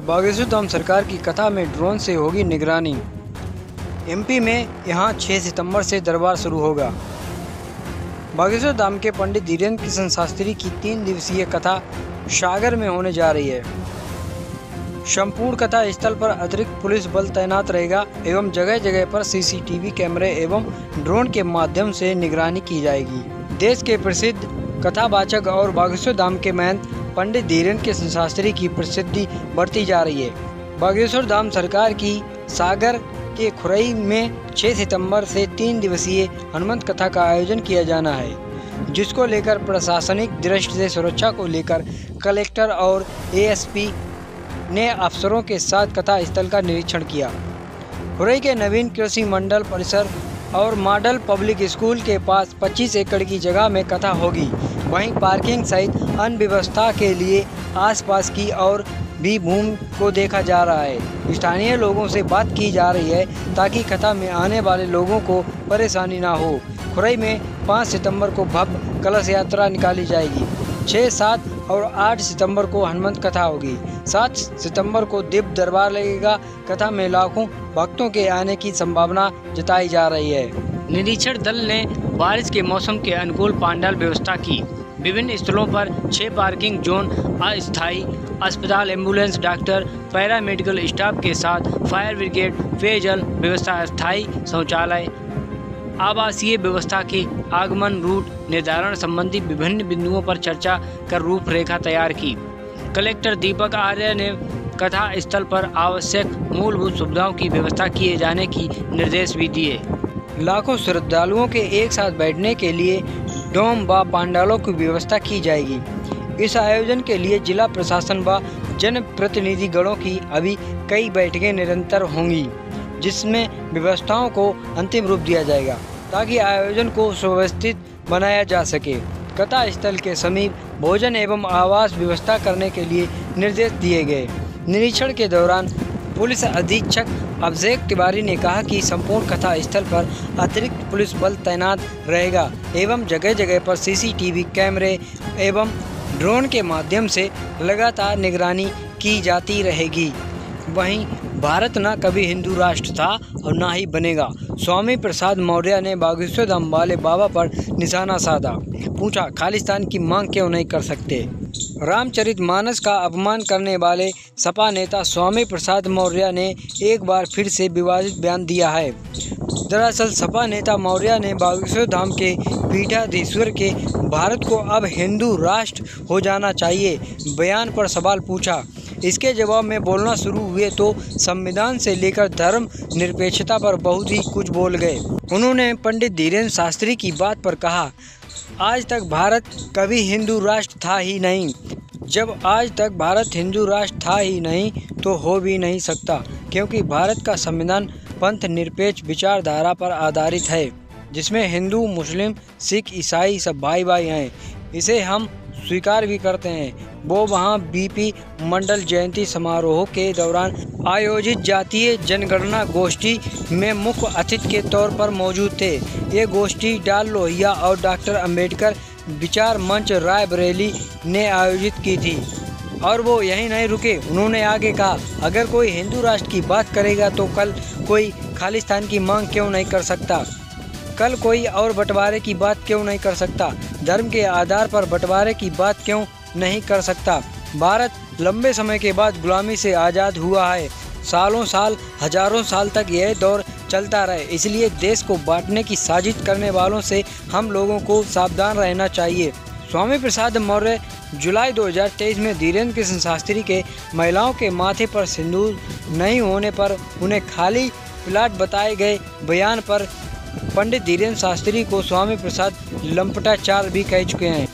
बागेश्वर धाम सरकार की कथा में ड्रोन से होगी निगरानी। एमपी में यहां 6 सितंबर से दरबार शुरू होगा। बागेश्वर धाम के पंडित धीरेन्द्र किशन शास्त्री की 3 दिवसीय कथा सागर में होने जा रही है। संपूर्ण कथा स्थल पर अतिरिक्त पुलिस बल तैनात रहेगा एवं जगह जगह पर सीसीटीवी कैमरे एवं ड्रोन के माध्यम से निगरानी की जाएगी। देश के प्रसिद्ध कथावाचक और बागेश्वर धाम के महंत पंडित धीरेन्द्र किशन शास्त्री की प्रसिद्धि बढ़ती जा रही है। बागेश्वर धाम सरकार की सागर के खुरई में 6 सितंबर से 3 दिवसीय हनुमंत कथा का आयोजन किया जाना है, जिसको लेकर प्रशासनिक दृष्टि से सुरक्षा को लेकर कलेक्टर और एएसपी ने अफसरों के साथ कथा स्थल का निरीक्षण किया। खुरई के नवीन कृषि मंडल परिसर और मॉडल पब्लिक स्कूल के पास 25 एकड़ की जगह में कथा होगी। वहीं पार्किंग सहित अन्य व्यवस्था के लिए आसपास की और भी भूमि को देखा जा रहा है। स्थानीय लोगों से बात की जा रही है ताकि कथा में आने वाले लोगों को परेशानी ना हो। खुरई में 5 सितंबर को भव्य कलश यात्रा निकाली जाएगी। 6, 7 और 8 सितंबर को हनुमंत कथा होगी। 7 सितंबर को दिव्य दरबार लगेगा। कथा में लाखों भक्तों के आने की संभावना जताई जा रही है। निरीक्षण दल ने बारिश के मौसम के अनुकूल पंडाल व्यवस्था की। विभिन्न स्थलों पर 6 पार्किंग जोन, अस्थायी अस्पताल, एम्बुलेंस, डॉक्टर, पैरामेडिकल स्टाफ के साथ फायर ब्रिगेड, पेयजल व्यवस्था, अस्थायी शौचालय, आवासीय व्यवस्था के आगमन रूट निर्धारण संबंधी विभिन्न बिंदुओं पर चर्चा कर रूपरेखा तैयार की। कलेक्टर दीपक आर्य ने कथा स्थल पर आवश्यक मूलभूत सुविधाओं की व्यवस्था किए जाने की निर्देश भी दिए। लाखों श्रद्धालुओं के एक साथ बैठने के लिए डोम व पंडालों की व्यवस्था की जाएगी। इस आयोजन के लिए जिला प्रशासन व जनप्रतिनिधिगणों की अभी कई बैठकें निरंतर होंगी, जिसमें व्यवस्थाओं को अंतिम रूप दिया जाएगा ताकि आयोजन को सुव्यवस्थित बनाया जा सके। कथा स्थल के समीप भोजन एवं आवास व्यवस्था करने के लिए निर्देश दिए गए। निरीक्षण के दौरान पुलिस अधीक्षक अभिषेक तिवारी ने कहा कि संपूर्ण कथा स्थल पर अतिरिक्त पुलिस बल तैनात रहेगा एवं जगह जगह पर सीसीटीवी कैमरे एवं ड्रोन के माध्यम से लगातार निगरानी की जाती रहेगी। वहीं भारत न कभी हिंदू राष्ट्र था और न ही बनेगा। स्वामी प्रसाद मौर्य ने बागेश्वर धाम वाले बाबा पर निशाना साधा। पूछा, खालिस्तान की मांग क्यों नहीं कर सकते? रामचरितमानस का अपमान करने वाले सपा नेता स्वामी प्रसाद मौर्य ने एक बार फिर से विवादित बयान दिया है। दरअसल सपा नेता मौर्य ने बागेश्वर धाम के पीठाधीश्वर के भारत को अब हिंदू राष्ट्र हो जाना चाहिए बयान पर सवाल पूछा। इसके जवाब में बोलना शुरू हुए तो संविधान से लेकर धर्म निरपेक्षता पर बहुत ही कुछ बोल गए। उन्होंने पंडित धीरेन्द्र शास्त्री की बात पर कहा, आज तक भारत कभी हिंदू राष्ट्र था ही नहीं। जब आज तक भारत हिंदू राष्ट्र था ही नहीं तो हो भी नहीं सकता, क्योंकि भारत का संविधान पंथ निरपेक्ष विचारधारा पर आधारित है, जिसमें हिंदू, मुस्लिम, सिख, ईसाई सब भाई भाई हैं। इसे हम स्वीकार भी करते हैं। वो वहाँ बीपी मंडल जयंती समारोह के दौरान आयोजित जातीय जनगणना गोष्ठी में मुख्य अतिथि के तौर पर मौजूद थे। ये गोष्ठी डाल लोहिया और डॉक्टर अंबेडकर विचार मंच रायबरेली ने आयोजित की थी। और वो यहीं नहीं रुके, उन्होंने आगे कहा, अगर कोई हिंदू राष्ट्र की बात करेगा तो कल कोई खालिस्तान की मांग क्यों नहीं कर सकता? कल कोई और बंटवारे की बात क्यों नहीं कर सकता? धर्म के आधार पर बंटवारे की बात क्यों नहीं कर सकता? भारत लंबे समय के बाद गुलामी से आज़ाद हुआ है। सालों साल, हजारों साल तक यह दौर चलता रहे, इसलिए देश को बांटने की साजिश करने वालों से हम लोगों को सावधान रहना चाहिए। स्वामी प्रसाद मौर्य जुलाई 2023 में धीरेन्द्र किशन शास्त्री के महिलाओं के माथे पर सिंदूर नहीं होने पर उन्हें खाली प्लाट बताए गए बयान पर पंडित धीरेन्द्र शास्त्री को स्वामी प्रसाद लंपटाचार भी कह चुके हैं।